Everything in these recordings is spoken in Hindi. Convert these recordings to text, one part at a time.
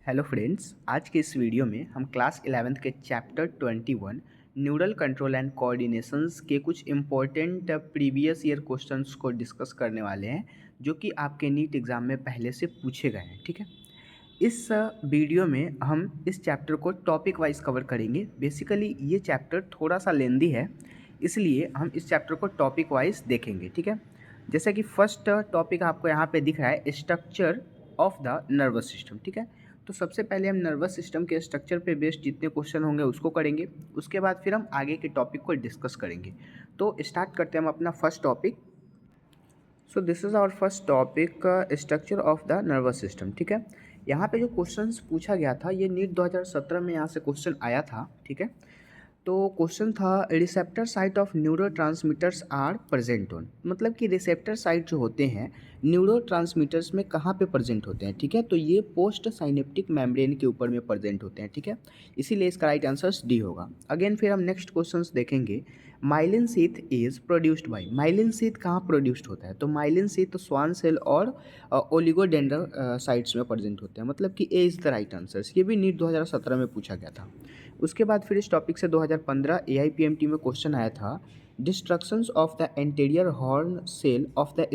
हेलो फ्रेंड्स, आज के इस वीडियो में हम क्लास 11th के chapter 21 neural control and coordinations के कुछ इम्पोर्टेंट प्रीवियस ईयर क्वेश्चंस को डिस्कस करने वाले हैं जो कि आपके नीट एग्ज़ाम में पहले से पूछे गए हैं। ठीक है, इस वीडियो में हम इस चैप्टर को टॉपिक वाइज कवर करेंगे। बेसिकली ये चैप्टर थोड़ा सा लेंदी है, इसलिए हम इस चैप्टर को टॉपिक वाइज देखेंगे। ठीक है, जैसे कि फर्स्ट टॉपिक आपको यहाँ पे दिख रहा है, structure of the nervous system. ठीक है, तो सबसे पहले हम नर्वस सिस्टम के स्ट्रक्चर पे बेस्ड जितने क्वेश्चन होंगे उसको करेंगे, उसके बाद फिर हम आगे के टॉपिक को डिस्कस करेंगे। तो स्टार्ट करते हैं हम अपना first topic. So this is our first topic, structure of the nervous system. ठीक है, यहाँ पे जो क्वेश्चंस पूछा गया था ये नीट 2017 में यहाँ से क्वेश्चन आया था। ठीक है, तो क्वेश्चन था receptor site of neurotransmitters are present on, मतलब कि रिसेप्टर साइट जो होते हैं न्यूरोट्रांसमीटर्स में कहाँ पे प्रेजेंट होते हैं। ठीक है, तो ये पोस्ट साइनेप्टिक मेम्ब्रेन के ऊपर में प्रेजेंट होते हैं। ठीक है, इसीलिए इसका राइट आंसर डी होगा। अगेन फिर हम नेक्स्ट क्वेश्चंस देखेंगे। Myelin sheath is produced by, myelin sheath कहाँ प्रोड्यूस्ड होता है, तो माइलिन शीथ स्वान सेल और ओलिगोडेंड्र साइट्स में प्रेजेंट होते हैं, मतलब कि ए इज़ द राइट आंसर। ये भी नीट 2017 में पूछा गया था। उसके बाद फिर इस टॉपिक से 2015 AIPMT में क्वेश्चन आया था, destructions of the anterior horn cell of the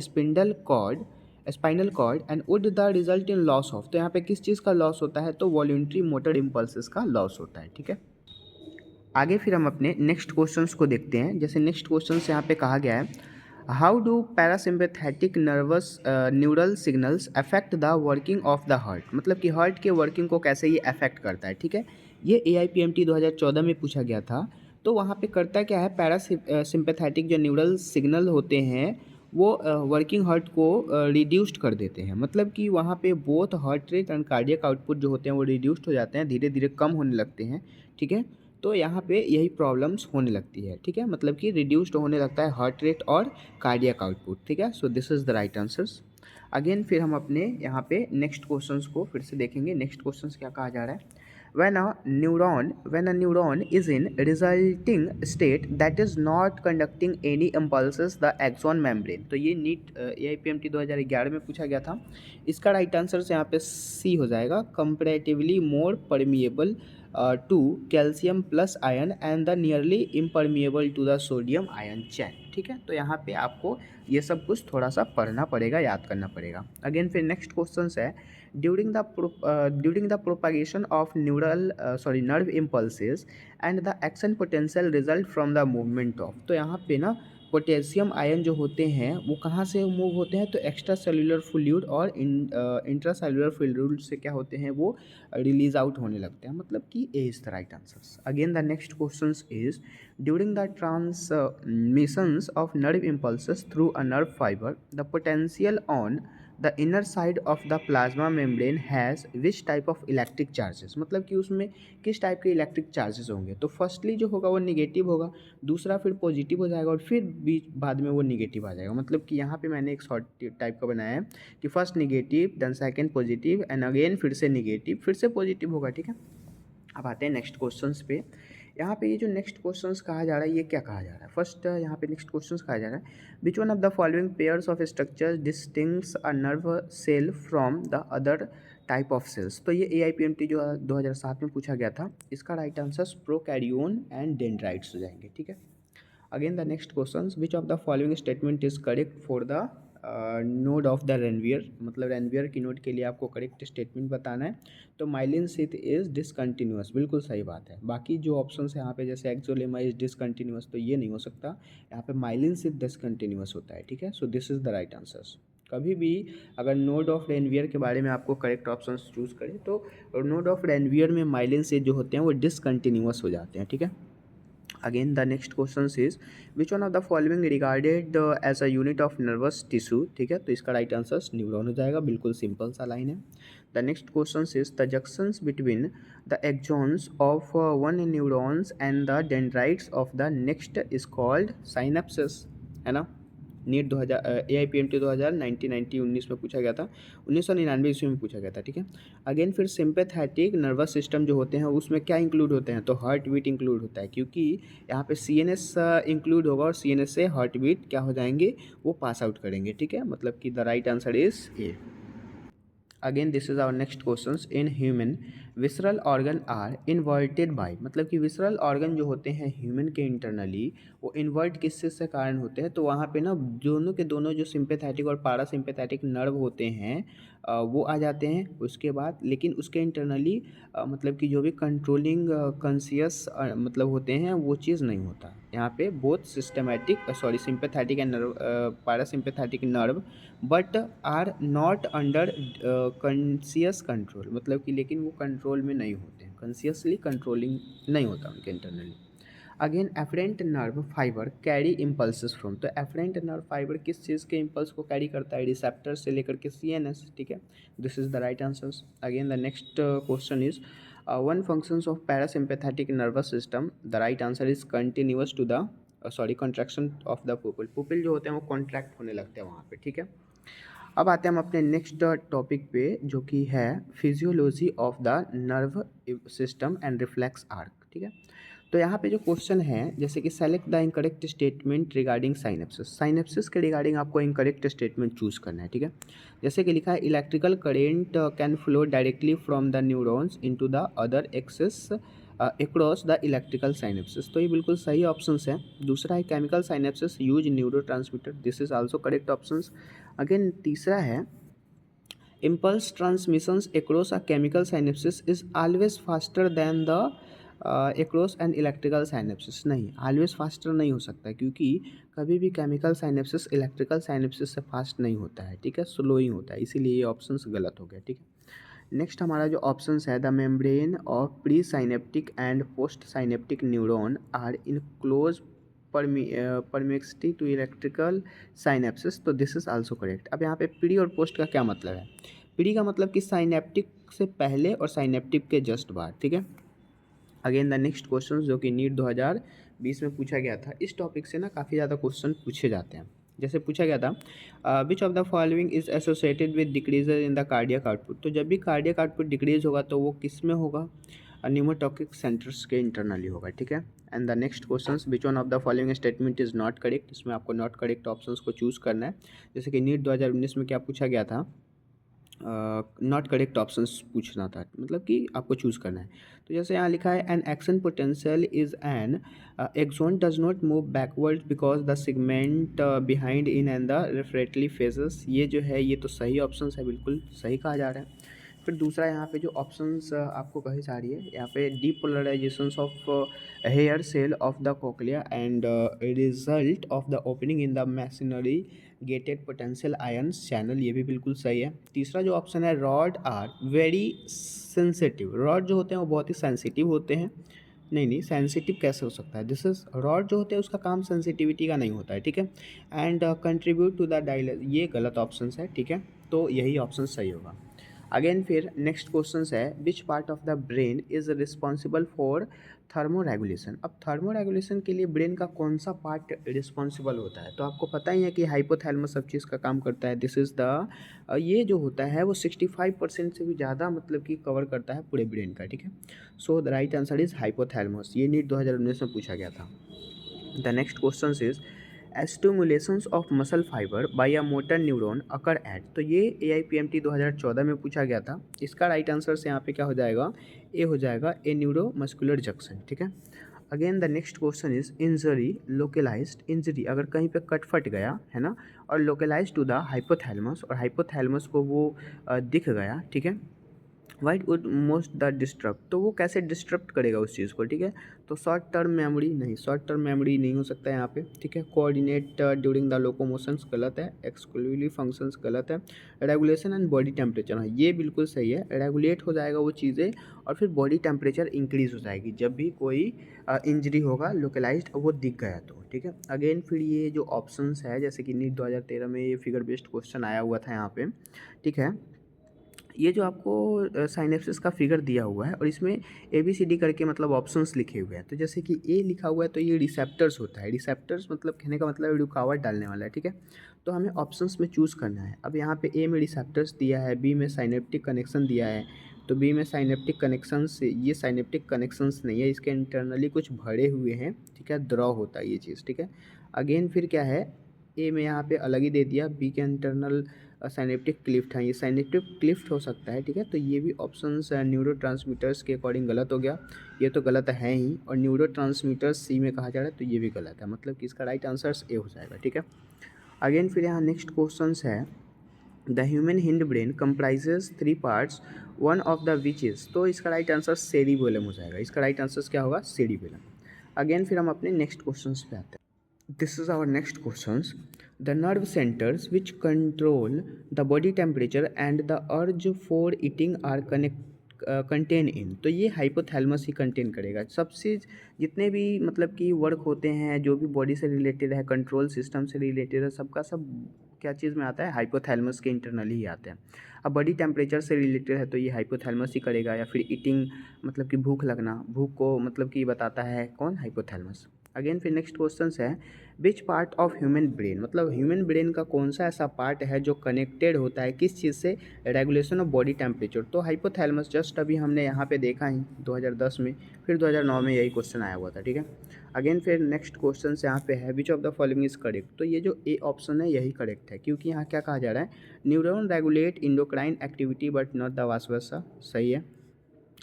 spinal cord and would the result in loss of, तो यहाँ पे किस चीज़ का लॉस होता है, तो वॉल्यूंट्री मोटर इम्पल्सेस का लॉस होता है। ठीक है, आगे फिर हम अपने नेक्स्ट क्वेश्चंस को देखते हैं। जैसे नेक्स्ट क्वेश्चन यहाँ पे कहा गया है, how do parasympathetic nervous neural signals affect the working of the heart, मतलब कि हार्ट के वर्किंग को कैसे ये अफेक्ट करता है। ठीक है, ये AIPMT 2014 में पूछा गया था। तो वहाँ पे करता क्या है, पैरासिम्पैथेटिक जो न्यूरल सिग्नल होते हैं वो वर्किंग हार्ट को रिड्यूस्ड कर देते हैं, मतलब कि वहाँ पे both heart rate and cardiac output जो होते हैं वो रिड्यूस्ड हो जाते हैं, धीरे धीरे कम होने लगते हैं। ठीक है, तो यहाँ पे यही प्रॉब्लम्स होने लगती है। ठीक है, मतलब कि रिड्यूस्ड होने लगता है हार्ट रेट और कार्डियक आउटपुट। ठीक है, सो this is the right answers. Again फिर हम अपने यहाँ पे नेक्स्ट क्वेश्चंस को फिर से देखेंगे। नेक्स्ट क्वेश्चंस क्या कहा जा रहा है, when a neuron is in resulting state that is not conducting any impulses the axon membrane, तो ये नीट AIPMT 2011 में पूछा गया था। इसका राइट आंसर यहाँ पे सी हो जाएगा, comparatively more permeable to calcium plus ion and the nearly impermeable to the sodium ion channel. ठीक है, तो यहाँ पे आपको ये सब कुछ थोड़ा सा पढ़ना पड़ेगा, याद करना पड़ेगा। अगेन फिर नेक्स्ट क्वेश्चन है, during the propagation of nerve impulses and the action potential result from the movement of, तो यहाँ पे ना पोटेशियम आयन जो होते हैं वो कहाँ से मूव होते हैं, तो एक्स्ट्रा सेलुलर फ्लूइड और इंट्रा सेलुलर फ्लूइड से क्या होते हैं, वो रिलीज आउट होने लगते हैं, मतलब कि A is the right answer. Again the next question is, during the transmissions of nerve impulses through a nerve fibre the potential on the inner side of the plasma membrane has which type of electric charges, मतलब कि उसमें किस टाइप के इलेक्ट्रिक चार्जेस होंगे, तो फर्स्टली जो होगा वो निगेटिव होगा, दूसरा फिर पॉजिटिव हो जाएगा और फिर बीच बाद में वो निगेटिव आ जाएगा। मतलब कि यहाँ पे मैंने एक शॉर्ट टाइप का बनाया है कि first negative then second positive and again फिर से निगेटिव फिर से पॉजिटिव होगा। ठीक है, अब आते हैं नेक्स्ट क्वेश्चंस पे। यहाँ पे ये जो नेक्स्ट क्वेश्चंस कहा जा रहा है ये क्या कहा जा रहा है, फर्स्ट यहाँ पे नेक्स्ट क्वेश्चंस कहा जा रहा है, which one of the following pairs of structures distinguishes a nerve cell from the other type of cells, तो ये AIPMT जो 2007 में पूछा गया था, इसका राइट आंसर प्रोकैरियोन एंड डेंड्राइट्स हो जाएंगे। ठीक है, again the next question, which of the following statement is correct for the node of the Ranvier, मतलब रेनवियर की नोड के लिए आपको करेक्ट स्टेटमेंट बताना है, तो माइलिन शीथ इज डिसकंटिन्यूअस, बिल्कुल सही बात है। बाकी जो ऑप्शन है यहाँ पे जैसे एक्सोलेमा इज डिसकंटिन्यूअस, तो ये नहीं हो सकता, यहाँ पे माइलिन शीथ डिसकंटिन्यूअस होता है। ठीक है, so this is the right answer. कभी भी अगर नोड ऑफ रेनवियर के बारे में आपको करेक्ट ऑप्शन चूज करें तो नोड ऑफ रेनवियर में माइलिन शीथ जो होते हैं वो डिसकंटिन्यूअस हो जाते हैं। ठीक है, again the next question is, which one of the following regarded as a unit of nervous tissue, ठीक है, तो इसका राइट आंसर न्यूरॉन हो जाएगा, बिल्कुल सिंपल सा लाइन है। The next question is, the junctions between the axons of one neurons and the dendrites of the next is called synapsis, है ना। नीट 2000 AIPMT 1919 में पूछा गया था, 1999 ईस्वी में पूछा गया था। ठीक है, अगेन फिर सिंपैथेटिक नर्वस सिस्टम जो होते हैं उसमें क्या इंक्लूड होते हैं, तो हार्ट बीट इंक्लूड होता है, क्योंकि यहाँ पे CNS इंक्लूड होगा और CNS से हार्ट बीट क्या हो जाएंगे, वो पास आउट करेंगे। ठीक है, मतलब कि the right answer is A. Again this is our next question. In human visceral organ are inverted by, मतलब कि विसरल ऑर्गन जो होते हैं ह्यूमन के इंटरनली वो इन्वर्ट किस चीज़ से कारण होते हैं, तो वहाँ पे ना दोनों के दोनों जो सिंपैथेटिक और पारासिम्पैथेटिक नर्व होते हैं वो आ जाते हैं उसके बाद। लेकिन उसके इंटरनली मतलब कि जो भी कंट्रोलिंग कॉन्शियस मतलब होते हैं वो चीज़ नहीं होता यहाँ पे। Both systematic sympathetic and nerve parasympathetic nerve but are not under conscious control, मतलब कि लेकिन वो कंट्रोल में नहीं होते हैं, कॉन्शियसली कंट्रोलिंग नहीं होता उनके internally. Again efferent nerve fibre carry impulses from, तो एफरेंट नर्व फाइबर किस चीज़ के इम्पल्स को कैरी करता है, रिसेप्टर से लेकर के सीएनएस, ठीक है। This is the right answer. Again the next question is one functions of parasympathetic nervous system, the right answer is continuous to the contraction of the pupil, pupil जो होते हैं वो कॉन्ट्रैक्ट होने लगते हैं वहाँ पे, ठीक है। अब आते हैं हम अपने नेक्स्ट टॉपिक पे जो कि है physiology of the nerve system and reflex arc, ठीक है। तो यहाँ पे जो क्वेश्चन है जैसे कि select the incorrect statement regarding synapsis, synapsis के रिगार्डिंग आपको इनकरेक्ट स्टेटमेंट चूज करना है, ठीक है। जैसे कि लिखा है electrical current can flow directly from the neurons into the other axis across the electrical synapsis, तो ये बिल्कुल सही ऑप्शन है। दूसरा है chemical synapsis use neurotransmitter, this is also correct option. Again तीसरा है impulse transmissions across a chemical synapses is always faster than the across an electrical synapses, नहीं always faster नहीं हो सकता क्योंकि कभी भी केमिकल साइनेप्सिस इलेक्ट्रिकल साइनेप्सिस से फास्ट नहीं होता है, ठीक है, स्लो ही होता है, इसीलिए ये ऑप्शंस गलत हो गया, ठीक है। नेक्स्ट हमारा जो ऑप्शंस है the membrane of presynaptic and postsynaptic neuron are in close proximity to electrical synapsis, तो दिस इज आल्सो करेक्ट। अब यहाँ पे प्री और पोस्ट का क्या मतलब है, प्री का मतलब कि साइनेप्टिक से पहले और साइनेप्टिक के जस्ट बाद, ठीक है। अगेन द नेक्स्ट क्वेश्चन जो कि नीट 2020 में पूछा गया था, इस टॉपिक से ना काफ़ी ज़्यादा क्वेश्चन पूछे जाते हैं। जैसे पूछा गया था which of the following is associated with decrease in the cardiac output, तो जब भी कार्डियक आउटपुट डिक्रीज होगा तो वो किस में होगा, न्यूमोटॉकिक सेंटर्स के इंटरनली होगा, ठीक है। And the next question which one of the following statement is not correct, इसमें आपको नॉट करेक्ट ऑप्शंस को चूज करना है। जैसे कि नीट 2019 में क्या पूछा गया था, नॉट करेक्ट ऑप्शंस पूछना था, मतलब कि आपको चूज़ करना है। तो जैसे यहाँ लिखा है an action potential is an axon does not move backward because the segment behind in and the refractory phases, ये जो है ये तो सही ऑप्शन है, बिल्कुल सही कहा जा रहा है। फिर दूसरा यहाँ पे जो ऑप्शंस आपको कही जा रही है यहाँ पे depolarisation of hair cell of the cochlea and result of the opening in the machinery gated potential ions channel, ये भी बिल्कुल सही है। तीसरा जो ऑप्शन है rod are very sensitive, rod जो होते हैं वो बहुत ही सेंसिटिव होते हैं, नहीं सेंसिटिव कैसे हो सकता है, दिस इज रॉड जो होते हैं उसका काम सेंसिटिविटी का नहीं होता है, ठीक है। And contribute to the dialysis, ये गलत ऑप्शन है, ठीक है, तो यही ऑप्शन सही होगा। अगेन फिर नेक्स्ट क्वेश्चन है which part of the brain is responsible for thermo regulation, अब थर्मो रेगुलेशन के लिए ब्रेन का कौन सा पार्ट रिस्पॉन्सिबल होता है, तो आपको पता ही है कि हाइपोथैलेमस सब चीज़ का काम करता है, दिस इज़ द ये जो होता है वो 65% से भी ज़्यादा मतलब कि कवर करता है पूरे ब्रेन का, ठीक है। So the right answer is hypothalamus, ये नीट 2019 में पूछा गया था। The next question is stimulations of muscle fibre by a motor neuron occur at, तो ये AIPMT 2014 में पूछा गया था। इसका राइट आंसर से यहाँ पे क्या हो जाएगा, ए हो जाएगा, ए न्यूरो मस्कुलर जंक्शन, ठीक है। Again the next question is injury localised, injury अगर कहीं पे कट फट गया है ना और लोकेलाइज टू द हाइपोथैलेमस और हाइपोथैलेमस को वो दिख गया, ठीक है, what would most the disturb, तो वो कैसे डिस्टर्ब करेगा उस चीज़ को, ठीक है। तो शॉर्ट टर्म मेमोरी नहीं, शॉर्ट टर्म मेमोरी नहीं हो सकता है यहाँ पे, ठीक है। कोऑर्डिनेट ड्यूरिंग द लोकोमोशंस गलत है, एक्सक्लूसिव फंक्शंस गलत है, रेगुलेशन एंड बॉडी टेम्परेचर हाँ ये बिल्कुल सही है, रेगुलेट हो जाएगा वो चीज़ें और फिर बॉडी टेम्परेचर इंक्रीज हो जाएगी जब भी कोई इंजरी होगा लोकलाइज्ड वो दिख गया तो, ठीक है। अगेन फिर ये जो ऑप्शंस है जैसे कि नीट 2013 में ये फिगर बेस्ड क्वेश्चन आया हुआ था यहाँ पे, ठीक है। ये जो आपको साइनेप्सिस का फिगर दिया हुआ है और इसमें ABCD करके मतलब ऑप्शंस लिखे हुए हैं, तो जैसे कि ए लिखा हुआ है तो ये रिसेप्टर्स होता है, रिसेप्टर्स मतलब कहने का मतलब रुकावट डालने वाला है, ठीक है। तो हमें ऑप्शंस में चूज़ करना है। अब यहाँ पे ए में रिसेप्टर्स दिया है, बी में साइनेप्टिक कनेक्शन दिया है, तो बी में साइनेप्टिक कनेक्शन से ये साइनेप्टिक कनेक्शंस नहीं है, इसके इंटरनली कुछ भरे हुए हैं, ठीक है, ड्रॉ होता है ये चीज़, ठीक है। अगेन फिर क्या है, ए में यहाँ पे अलग ही दे दिया, बी के इंटरनल साइनेप्टिक क्लिफ्ट, हाँ ये साइनेप्टिक क्लिफ्ट हो सकता है, ठीक है। तो ये भी ऑप्शंस न्यूरोट्रांसमीटर्स के अकॉर्डिंग गलत हो गया, ये तो गलत है ही। और न्यूरोट्रांसमीटर्स सी में कहा जा रहा है, तो ये भी गलत है, मतलब कि इसका राइट आंसर ए हो जाएगा, ठीक है। अगेन फिर यहाँ नेक्स्ट क्वेश्चन है, the human hind brain comprises 3 parts, one of the which is, तो इसका राइट आंसर सेरिबेलम हो जाएगा। इसका राइट आंसर क्या होगा? सेरिबेलम। अगेन फिर हम अपने नेक्स्ट क्वेश्चन पे आते हैं। This is our next questions. The nerve centers which control the body temperature and the urge for eating are contain in, तो ये हाइपोथैलेमस ही कंटेन करेगा। सबसे जितने भी मतलब कि वर्क होते हैं जो भी बॉडी से रिलेटेड है, कंट्रोल सिस्टम से रिलेटेड है, सबका सब क्या चीज़ में आता है? हाइपोथैलेमस के इंटरनली ही आते हैं। अब बॉडी टेम्परेचर से रिलेटेड है तो ये हाइपोथैलेमस ही करेगा, या फिर ईटिंग मतलब कि भूख लगना, भूख को मतलब कि बताता है कौन? हाइपोथैलेमस। अगेन फिर नेक्स्ट क्वेश्चन है, which part of human brain, मतलब ह्यूमन ब्रेन का कौन सा ऐसा पार्ट है जो कनेक्टेड होता है किस चीज़ से? Regulation of body temperature. तो हाइपोथैलेमस जस्ट अभी हमने यहाँ पे देखा ही 2010 में, फिर 2009 में यही क्वेश्चन आया हुआ था, ठीक है। अगेन फिर नेक्स्ट क्वेश्चन यहाँ पे है, which of the following is correct, तो ये जो ए ऑप्शन है यही करेक्ट है, क्योंकि यहाँ क्या कहा जा रहा है? Neuron regulate endocrine activity but not the vice versa, सही है।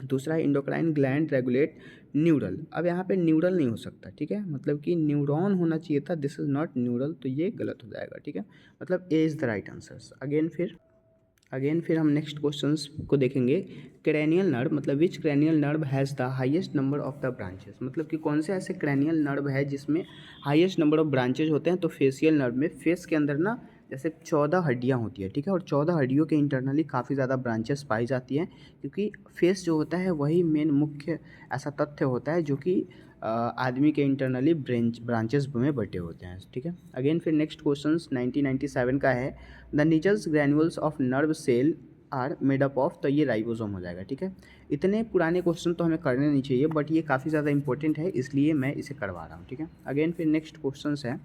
दूसरा है इंडोक्राइन ग्लैंड रेगुलेट न्यूरल, अब यहाँ पे न्यूरल नहीं हो सकता, ठीक है, मतलब कि न्यूरॉन होना चाहिए था, दिस इज नॉट न्यूरल, तो ये गलत हो जाएगा, ठीक है। मतलब A is the right answer. Again फिर हम नेक्स्ट क्वेश्चंस को देखेंगे। क्रैनियल नर्व, मतलब which cranial nerve has the highest number of the branches, मतलब कि कौन से ऐसे क्रैनियल नर्व है जिसमें हाईएस्ट नंबर ऑफ ब्रांचेज होते हैं? तो फेशियल नर्व में, फेस के अंदर ना जैसे 14 हड्डियाँ होती है, ठीक है, और 14 हड्डियों के इंटरनली काफ़ी ज़्यादा ब्रांचेस पाई जाती हैं, क्योंकि फेस जो होता है वही मेन मुख्य ऐसा तथ्य होता है जो कि आदमी के इंटरनली ब्रांचेस में बटे होते हैं, ठीक है। अगेन फिर नेक्स्ट क्वेश्चन 1997 का है, the Nissl's granules of nerve cell are made up of, तो ये राइबोसोम हो जाएगा, ठीक है। इतने पुराने क्वेश्चन तो हमें करने नहीं चाहिए, बट ये काफ़ी ज़्यादा इंपॉर्टेंट है, इसलिए मैं इसे करवा रहा हूँ, ठीक है। अगेन फिर नेक्स्ट क्वेश्चन है,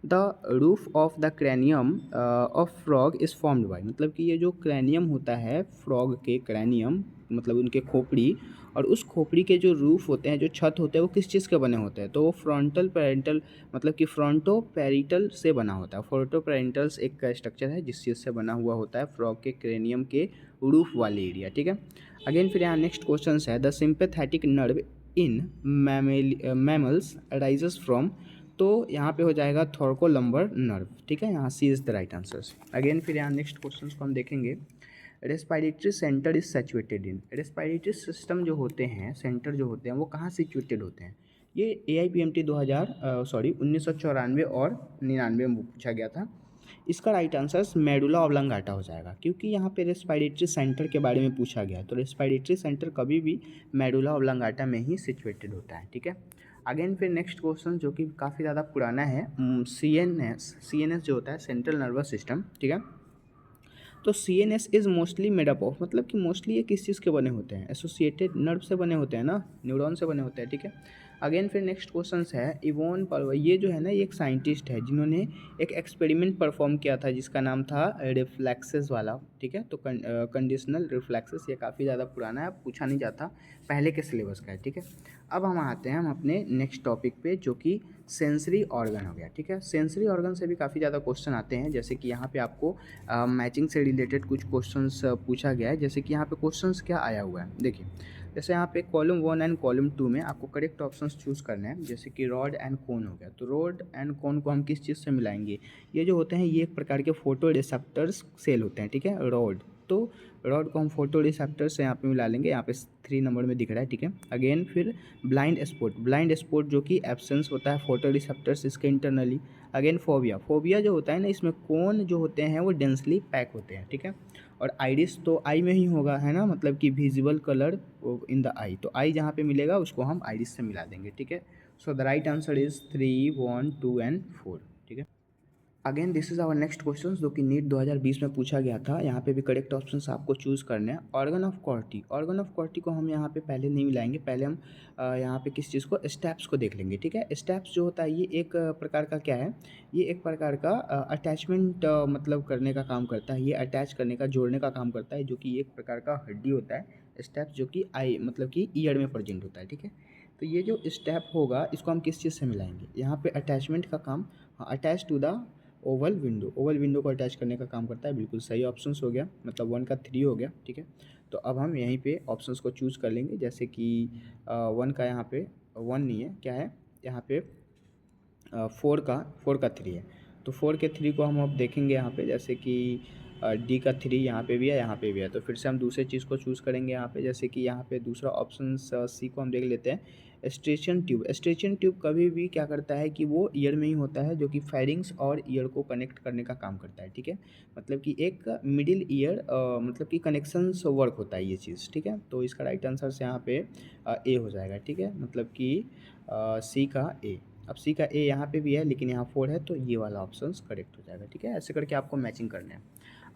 the roof of the cranium of frog is formed by, मतलब कि ये जो क्रैनियम होता है फ्रॉग के, क्रैनियम मतलब उनके खोपड़ी, और उस खोपड़ी के जो रूफ होते हैं, जो छत होते हैं, वो किस चीज़ के बने होते हैं? तो वो फ्रंटल पेरेंटल, मतलब कि फ्रंटो पेरिटल से बना होता है। फ्रंटो पेरेंटल्स एक स्ट्रक्चर है जिस चीज़ से बना हुआ होता है फ्रॉग के क्रेनियम के रूफ वाले एरिया, ठीक है। अगेन फिर यहाँ नेक्स्ट क्वेश्चन है, the sympathetic nerve in mammals rises from, तो यहाँ पे हो जाएगा थोरकोलम्बर नर्व, ठीक है, यहाँ C is the right answer. Again फिर यहाँ नेक्स्ट क्वेश्चन को हम देखेंगे, respiratory centre is situated in, respiratory system जो होते हैं, सेंटर जो होते हैं, वो कहाँ सिचुएटेड होते हैं? ये AIPMT 1994 और 99 में पूछा गया था। इसका राइट आंसर मेडुला ऑब्लंगाटा हो जाएगा, क्योंकि यहाँ पे रेस्पिरेटरी सेंटर के बारे में पूछा गया है, तो रेस्पिरेटरी सेंटर कभी भी मेडुला ऑब्लंगाटा में ही सिचुएटेड होता है, ठीक है। अगेन फिर नेक्स्ट क्वेश्चन जो कि काफ़ी ज़्यादा पुराना है, CNS जो होता है सेंट्रल नर्वस सिस्टम, ठीक है। तो CNS is mostly made up of, मतलब कि मोस्टली ये किस चीज़ के बने होते हैं? एसोसिएटेड नर्व से बने होते हैं ना, न्यूरॉन से बने होते हैं, ठीक है। अगेन फिर नेक्स्ट क्वेश्चन है, इवोन पर्व, ये जो है ना ये एक साइंटिस्ट है जिन्होंने एक एक्सपेरिमेंट परफॉर्म किया था जिसका नाम था रिफ्लेक्सेस वाला, ठीक है। तो कंडीशनल रिफ्लेक्सेस, ये काफ़ी ज़्यादा पुराना है, पूछा नहीं जाता, पहले के सिलेबस का है, ठीक है। अब हम आते हैं हम अपने नेक्स्ट टॉपिक पे जो कि सेंसरी ऑर्गन हो गया, ठीक है। सेंसरी ऑर्गन से भी काफ़ी ज़्यादा क्वेश्चन आते हैं, जैसे कि यहाँ पे आपको मैचिंग से रिलेटेड कुछ क्वेश्चंस पूछा गया है, जैसे कि यहाँ पे क्वेश्चंस क्या आया हुआ है, देखिए। जैसे यहाँ पे कॉलम 1 एंड कॉलम 2 में आपको करेक्ट ऑप्शंस चूज़ करने हैं, जैसे कि रॉड एंड कोन हो गया, तो रॉड एंड कोन को हम किस चीज़ से मिलाएंगे? ये जो होते हैं ये एक प्रकार के फोटो रिसेप्टर्स सेल होते हैं, ठीक है, रॉड, तो रॉड को हम फोटो रिसेप्टर से यहाँ पे मिला लेंगे, यहाँ पे 3 नंबर में दिख रहा है, ठीक है। अगेन फिर ब्लाइंड स्पॉट जो कि एब्सेंस होता है फोटो रिसेप्टर्स इसके इंटरनली। अगेन फोबिया जो होता है ना, इसमें कोन जो होते हैं वो डेंसली पैक होते हैं, ठीक है। और आइरिस तो आई में ही होगा, है ना, मतलब कि विजिबल कलर इन द आई, तो आई जहाँ पे मिलेगा उसको हम आइरिस से मिला देंगे, ठीक है। So the right answer is 3, 1, 2 and 4, ठीक है। Again this is our next question जो कि नीट 2020 में पूछा गया था, यहाँ पे भी करेक्ट ऑप्शंस आपको चूज़ करने हैं। ऑर्गन ऑफ कॉर्टी को हम यहाँ पे पहले नहीं मिलाएंगे, पहले हम यहाँ पे किस चीज़ को, स्टेप्स को देख लेंगे, ठीक है। स्टेप्स जो होता है ये एक प्रकार का क्या है, ये एक प्रकार का अटैचमेंट मतलब करने का काम करता है, ये अटैच करने का, जोड़ने का काम करता है, जो कि एक प्रकार का हड्डी होता है स्टेप्स, जो कि आई मतलब कि ईयर में प्रेजेंट होता है, ठीक है। तो ये जो स्टेप होगा इसको हम किस चीज़ से मिलाएंगे, यहाँ पे अटैचमेंट का काम, attach to the oval window को अटैच करने का काम करता है। बिल्कुल सही ऑप्शंस हो गया, मतलब 1 का 3 हो गया, ठीक है। तो अब हम यहीं पे ऑप्शंस को चूज़ कर लेंगे, जैसे कि 1 का यहाँ पे 1 नहीं है, क्या है यहाँ पे 4 का 3 है। तो 4 के 3 को हम अब देखेंगे यहाँ पे, जैसे कि डी का 3 यहाँ पे भी है, यहाँ पे भी है। तो फिर से हम दूसरे चीज़ को चूज़ करेंगे यहाँ पे, जैसे कि यहाँ पे दूसरा ऑप्शन सी को हम देख लेते हैं, स्ट्रेचन ट्यूब। स्ट्रेचन ट्यूब कभी भी क्या करता है कि वो ईयर में ही होता है, जो कि फेरिंग्स और ईयर को कनेक्ट करने का काम करता है, ठीक है। मतलब कि एक मिडिल ईयर मतलब कि कनेक्शंस वर्क होता है ये चीज़, ठीक है। तो इसका राइट आंसर से यहाँ पे ए हो जाएगा, ठीक है, मतलब कि सी का ए। अब सी का ए यहाँ पे भी है, लेकिन यहाँ 4 है, तो ये वाला ऑप्शन करेक्ट हो जाएगा, ठीक है। ऐसे करके आपको मैचिंग करना है।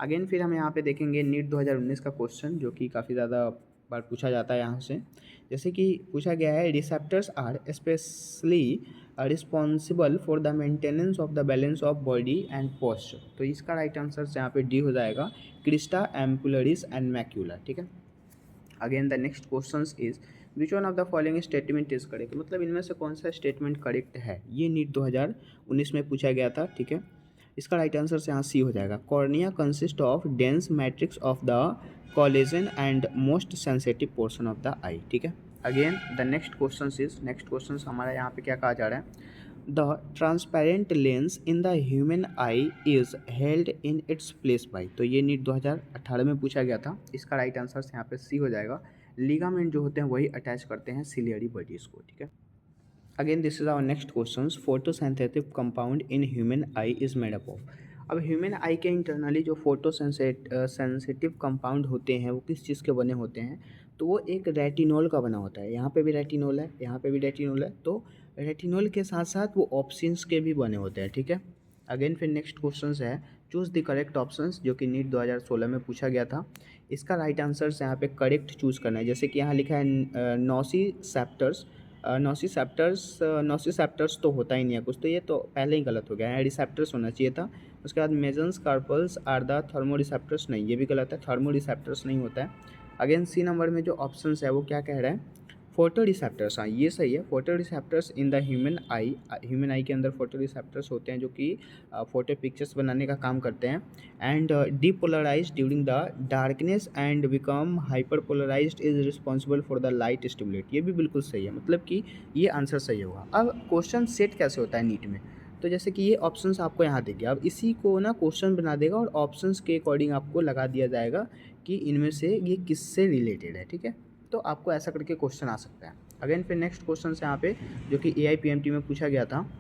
अगेन फिर हम यहाँ पे देखेंगे नीट 2019 का क्वेश्चन, जो कि काफ़ी ज़्यादा बार पूछा जाता है यहाँ से। जैसे कि पूछा गया है, receptors are specially responsible for the maintenance of the balance of body and posture. तो इसका राइट आंसर यहाँ पे डी हो जाएगा, क्रिस्टा एम्पुलरिस एंड मैक्यूला, ठीक है। Again the next question is which one of the following statement is correct, मतलब इनमें से कौन सा स्टेटमेंट करेक्ट है। ये नीट 2019 में पूछा गया था, ठीक है। इसका राइट आंसर से यहाँ सी हो जाएगा, cornea consist of dense matrix of the collagen and most sensitive portion of the eye, ठीक है। अगेन द नेक्स्ट क्वेश्चन हमारा यहाँ पे क्या कहा जा रहा है, the transparent lens in the human eye is held in its place by. तो ये नीट 2018 में पूछा गया था। इसका राइट आंसर यहाँ पे सी हो जाएगा, लिगामेंट जो होते हैं वही अटैच करते हैं सिलियरी बॉडीज को, ठीक है। Again this is our next question, photosynthetic compound in human eye is made up of. अब ह्यूमन आई के इंटरनली जो सेंसिटिव कंपाउंड होते हैं वो किस चीज़ के बने होते हैं, तो वो एक रेटिनॉल का बना होता है। यहाँ पे भी रेटिनॉल है, यहाँ पे भी रेटिनॉल है, तो रेटिनॉल के साथ साथ वो ऑप्शंस के भी बने होते हैं, ठीक है। अगेन फिर नेक्स्ट क्वेश्चन है, चूज़ द करेक्ट ऑप्शंस, जो कि नीट 2016 में पूछा गया था। इसका राइट आंसर यहाँ पे करेक्ट चूज़ करना है, जैसे कि यहाँ लिखा है नॉसिसेप्टर्स। नॉसिसेप्टर्स तो होता ही नहीं है कुछ, तो ये तो पहले ही गलत हो गया है, रिसेप्टर्स होना चाहिए था। उसके बाद Meissner's corpuscles are the thermoreceptors, नहीं ये भी गलत है, थर्मो रिसेप्टर्स नहीं होता है। अगेन सी नंबर में जो ऑप्शन है वो क्या कह रहा है, फोटो रिसेप्टर्स, हाँ ये सही है, photo receptors in the human eye के अंदर फोटो रिसेप्टर्स होते हैं, जो कि फोटो पिक्चर्स बनाने का काम करते हैं। And depolarise during the darkness and become hyperpolarise is responsible for the light stimulate, ये भी बिल्कुल सही है, मतलब कि ये आंसर सही होगा। अब क्वेश्चन सेट कैसे होता है नीट में, तो जैसे कि ये ऑप्शंस आपको यहाँ देंगे, अब इसी को ना क्वेश्चन बना देगा और ऑप्शंस के अकॉर्डिंग आपको लगा दिया जाएगा कि इनमें से ये किससे रिलेटेड है, ठीक है। तो आपको ऐसा करके क्वेश्चन आ सकता है। अगेन फिर नेक्स्ट क्वेश्चन यहाँ पे, जो कि AIPMT में पूछा गया था,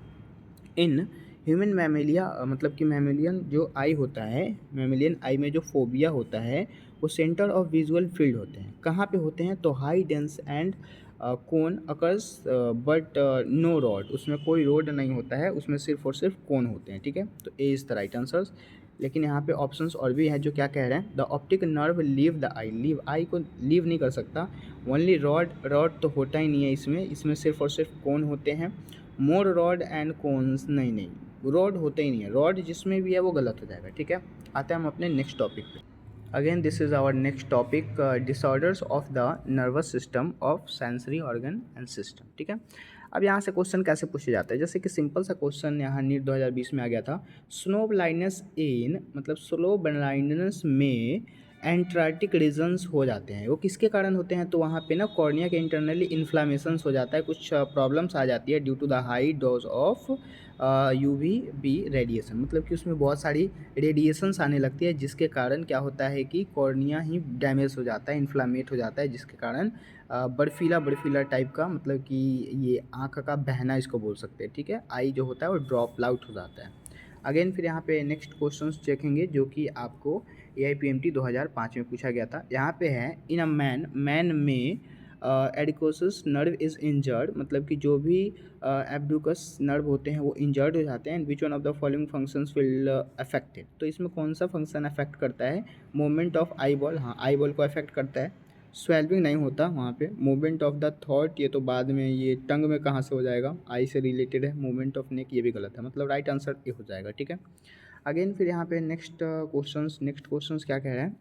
इन ह्यूमन मैमेलिया, मतलब कि मैमेलियन जो आई होता है, मैमेलियन आई में जो फोबिया होता है वो सेंटर ऑफ विजुअल फील्ड होते हैं, कहाँ पे होते हैं, तो high dense and cone occurs but no rod, उसमें कोई रोड नहीं होता है, उसमें सिर्फ और सिर्फ कोन होते हैं, ठीक है। तो ए इज़ द राइट आंसर्स। लेकिन यहाँ पे ऑप्शंस और भी हैं जो क्या कह रहे हैं, the optic nerve leave the I, leave I को लीव नहीं कर सकता, ओनली रॉड तो होता ही नहीं है इसमें सिर्फ और सिर्फ कोन होते हैं। मोर रॉड एंड कोन्स, नहीं रॉड होते ही नहीं है, रॉड जिसमें भी है वो गलत हो जाएगा, ठीक है। आते हैं हम अपने नेक्स्ट टॉपिक पे। Again this is our next topic, disorders of the nervous system of sensory organ and system, ठीक है। अब यहाँ से क्वेश्चन कैसे पूछे जाते हैं, जैसे कि सिंपल सा क्वेश्चन यहाँ नीट 2020 में आ गया था, स्नो ब्लाइंडनेस इन, मतलब स्लो ब्लाइंडनेस में एंट्रार्टिक रीजन्स हो जाते हैं, वो किसके कारण होते हैं, तो वहाँ पे ना कॉर्निया के इंटरनली इन्फ्लामेशंस हो जाता है, कुछ प्रॉब्लम्स आ जाती है due to the high dose of UVB radiation, मतलब कि उसमें बहुत सारी रेडिएशंस आने लगती है, जिसके कारण क्या होता है कि कॉर्निया ही डैमेज हो जाता है, इन्फ्लामेट हो जाता है, जिसके कारण बर्फीला टाइप का, मतलब कि ये आँख का बहना इसको बोल सकते हैं, ठीक है। आई जो होता है वो ड्रॉप आउट हो जाता है। अगेन फिर यहाँ पे नेक्स्ट क्वेश्चंस देखेंगे, जो कि आपको AIPMT 2005 में पूछा गया था। यहाँ पे है, इन अ मैन में एडिकोसिस नर्व इज़ इंजर्ड, मतलब कि जो भी एब्डुकस नर्व होते हैं वो इंजर्ड हो जाते हैं, and which one of the following functions will affected, तो इसमें कौन सा फंक्शन अफेक्ट करता है, मूवमेंट ऑफ आई बॉल, हाँ आई बॉल को अफेक्ट करता है, स्वेल्विंग नहीं होता वहाँ पे, मूवमेंट ऑफ द थॉट ये तो बाद में, ये टंग में कहाँ से हो जाएगा, आई से रिलेटेड है, मूवमेंट ऑफ नेक ये भी गलत है, मतलब राइट आंसर ए हो जाएगा, ठीक है। अगेन फिर यहाँ पे नेक्स्ट क्वेश्चंस क्या कह रहे हैं,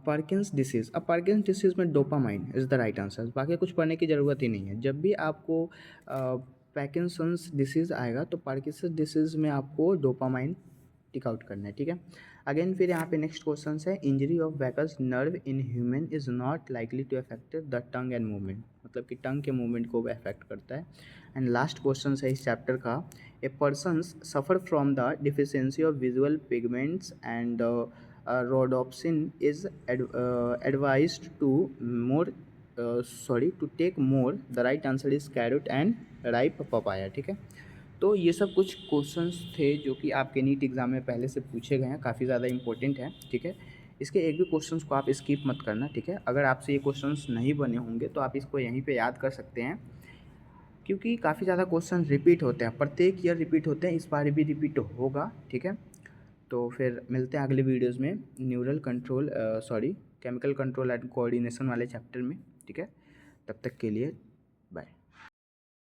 पार्किंस डिसीज़, अब पार्किंस डिसीज़ में dopamine is the right answer, बाकी कुछ पढ़ने की ज़रूरत ही नहीं है। जब भी आपको पार्किंसंस डिसीज़ आएगा तो पार्किंसंस डिसीज़ में आपको डोपामाइन टिक आउट करना है, ठीक है। अगेन फिर यहाँ पे नेक्स्ट क्वेश्चन है, injury of vagus nerve in human is not likely to affect the tongue and movement, मतलब कि टंग के मूवमेंट को अफेक्ट करता है। एंड लास्ट क्वेश्चन है इस चैप्टर का, a person suffer from the deficiency of visual pigments and rhodopsin is advised to more to take more, the right answer is carrot and ripe papaya, ठीक है। तो ये सब कुछ क्वेश्चंस थे जो कि आपके नीट एग्ज़ाम में पहले से पूछे गए हैं, काफ़ी ज़्यादा इंपॉर्टेंट है, ठीक है। इसके एक भी क्वेश्चंस को आप स्किप मत करना, ठीक है। अगर आपसे ये क्वेश्चंस नहीं बने होंगे तो आप इसको यहीं पे याद कर सकते हैं, क्योंकि काफ़ी ज़्यादा क्वेश्चन रिपीट होते हैं, प्रत्येक ईयर रिपीट होते हैं, इस बार भी रिपीट होगा, ठीक है। तो फिर मिलते हैं अगले वीडियोज़ में केमिकल कंट्रोल एंड कोऑर्डिनेशन वाले चैप्टर में, ठीक है। तब तक के लिए